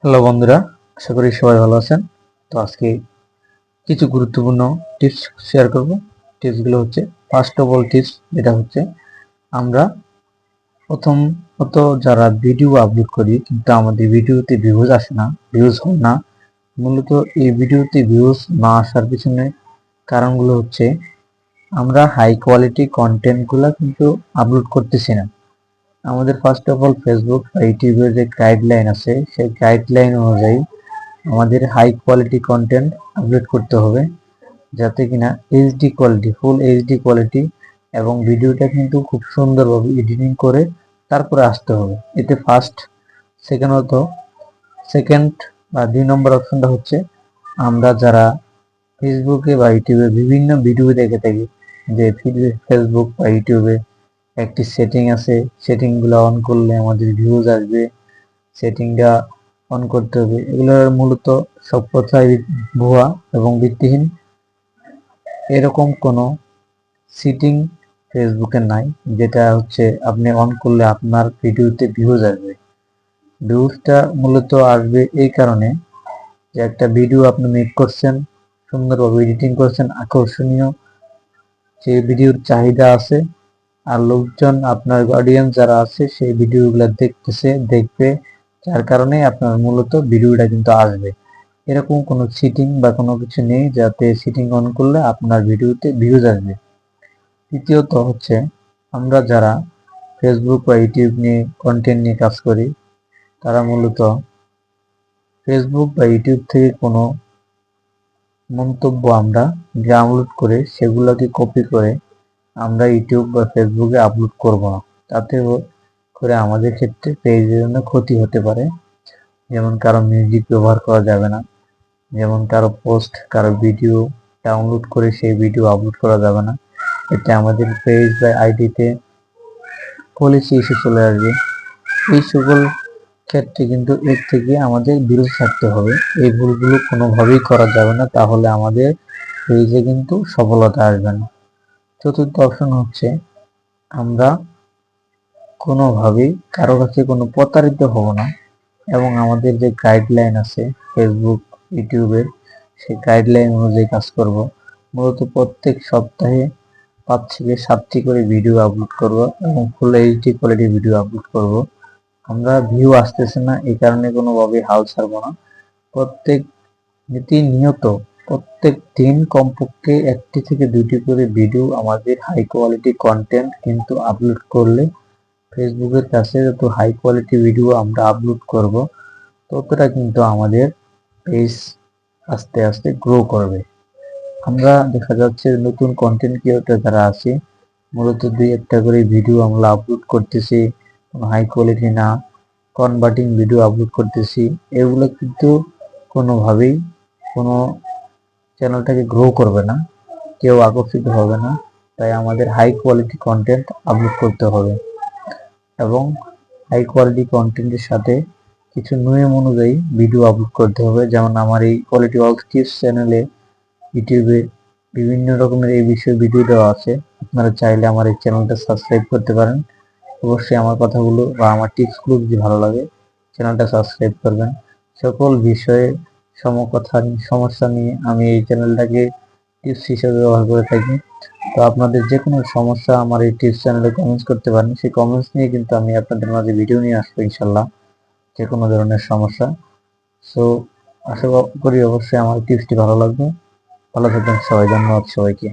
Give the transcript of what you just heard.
Hello বন্ধুরা, আশা করি সবাই ভালো আছেন। তো আজকে কিছু গুরুত্বপূর্ণ টিপস শেয়ার করব। টিপসগুলো হচ্ছে, ফার্স্ট অফ অল টিপস যেটা হচ্ছে, আমরা প্রথমত যারা ভিডিও আপলোড করি কিন্তু আমাদের ভিডিওতে ভিউজ আসে না, ভিউজ হয় না। মূলত এই ভিডিওতে ভিউজ না আসার পিছনে কারণগুলো হচ্ছে, আমরা হাই কোয়ালিটি কন্টেন্টগুলো কিন্তু আপলোড করতেছি না। আমাদের ফার্স্ট অফ অল ফেসবুক বা ইউটিউবের যে গাইডলাইন আছে, সেই গাইডলাইন অনুযায়ী আমাদের হাই কোয়ালিটি কন্টেন্ট আপলোড করতে হবে, যাতে কিনা HD quality, full HD quality, এবং ভিডিওটা কিন্তু খুব সুন্দরভাবে এডিটিং করে তারপরে আসতে হবে। এতে ফার্স্ট। সেকেন্ড বা 2 নম্বর অপশনটা হচ্ছে, আমরা যারা ফেসবুকে বা ইউটিউবে বিভিন্ন ভিডিও দেখে থাকি, যে ফেসবুক বা ইউটিউবে একটি সেটিং আছে, সেটিংগুলো অন করলে আমাদের ভিউজ আসবে, সেটিংটা অন করতে হবে। এগুলোর মূলত সব কথাই ভুয়া এবং ভিত্তিহীন। এরকম কোনো সেটিং ফেসবুকে নাই যেটা হচ্ছে আপনি অন করলে আপনার ভিডিওতে ভিউজ আসবে। ভিউজটা মূলত আসবে এই কারণে যে একটা ভিডিও আপনি মেক করছেন, সুন্দরভাবে এডিটিং করছেন, আকর্ষণীয়, সেই ভিডিওর চাহিদা আছে, আর লোকজন, আপনার অডিয়েন্স যারা আছে সেই ভিডিওগুলো দেখবে, যার কারণে আপনার মূলত ভিডিওটা কিন্তু আসবে। এরকম কোনো সিটিং বা কোনো কিছু নেই যাতে সিটিং অন করলে আপনার ভিডিওতে ভিউজ আসবে। তৃতীয়ত হচ্ছে, আমরা যারা ফেসবুক বা ইউটিউব নিয়ে কন্টেন্ট নিয়ে কাজ করি, তারা মূলত ফেসবুক বা ইউটিউব থেকে কোনো মন্তব্য আমরা ডাউনলোড করে সেগুলোকে কপি করে আমরা ইউটিউব বা ফেসবুকে আপলোড করব না। তাতে করে আমাদের ক্ষেত্রে পেজের জন্য ক্ষতি হতে পারে। যেমন কারো মিউজিক ব্যবহার করা যাবে না, যেমন কারো পোস্ট, কারো ভিডিও ডাউনলোড করে সেই ভিডিও আপলোড করা যাবে না। এতে আমাদের পেজ বা আইডিতে পলিসি ইস্যু চলে আসবে। এই সকল ক্ষেত্রে কিন্তু এর থেকে আমাদের বিরত থাকতে হবে। এই ভুলগুলো কোনোভাবেই করা যাবে না, তাহলে আমাদের পেজে কিন্তু সফলতা আসবে না। চতুর্থ অপশন হচ্ছে, আমরা কোনোভাবেই কারো কাছে কোনো প্রতারিত হব না, এবং আমাদের যে গাইডলাইন আছে ফেসবুক ইউটিউবের, সেই গাইডলাইন অনুযায়ী কাজ করব। মূলত প্রত্যেক সপ্তাহে 5 থেকে 7টি করে ভিডিও আপলোড করব এবং full HD quality video upload করব। আমরা ভিউ আসতেছে না এই কারণে কোনোভাবেই হাল ছাড়বো না। প্রতিনিয়ত, প্রত্যেক দিন কমপক্ষে 1টি থেকে 2টি করে ভিডিও, আমাদের হাই কোয়ালিটি কন্টেন্ট কিন্তু আপলোড করলে ফেসবুকের কাছে যত হাই কোয়ালিটি ভিডিও আমরা আপলোড করব, ততটা কিন্তু আমাদের পেজ আস্তে আস্তে গ্রো করবে। আমরা দেখা যাচ্ছে নতুন কন্টেন্ট ক্রিয়েটর যারা আছে, মূলত 2-1টা করে ভিডিও আমরা আপলোড করতেছি, কোনো হাই কোয়ালিটি না, কনভার্টিং ভিডিও আপলোড করতেছি। এগুলো কিন্তু কোনোভাবেই কোনো চ্যানেলটাকে গ্রো করবে না, কেউ আকর্ষিত হবে না। তাই আমাদের হাই কোয়ালিটি কন্টেন্ট আপলোড করতে হবে, এবং হাই কোয়ালিটি কন্টেন্টের সাথে কিছু নিয়ম অনুযায়ী ভিডিও আপলোড করতে হবে। যেমন আমার এই কোয়ালিটি অল টিপস চ্যানেলে ইউটিউবে বিভিন্ন রকমের এই বিষয়ে ভিডিও দেওয়া আছে। আপনারা চাইলে আমার এই চ্যানেলটা সাবস্ক্রাইব করতে পারেন। অবশ্যই আমার কথাগুলো বা আমার টিপসগুলো যদি ভালো লাগে, চ্যানেলটা সাবস্ক্রাইব করবেন। সকল বিষয়ে সমস্যা নিয়ে আমি এই চ্যানেলটাকে টিপস হিসেবে ব্যবহার করে থাকি। তো আপনাদের যে কোনো সমস্যা আমার এই টিপস চ্যানেলে কমেন্টস করতে পারেন। সেই কমেন্টস নিয়ে কিন্তু আমি আপনাদের মাঝে ভিডিও নিয়ে আসবো ইনশাল্লাহ, যে কোনো ধরনের সমস্যা। সো আশা করি অবশ্যই আমার টিপসটি ভালো লাগবে। ভালো থাকবেন সবাই, ধন্যবাদ সবাইকে।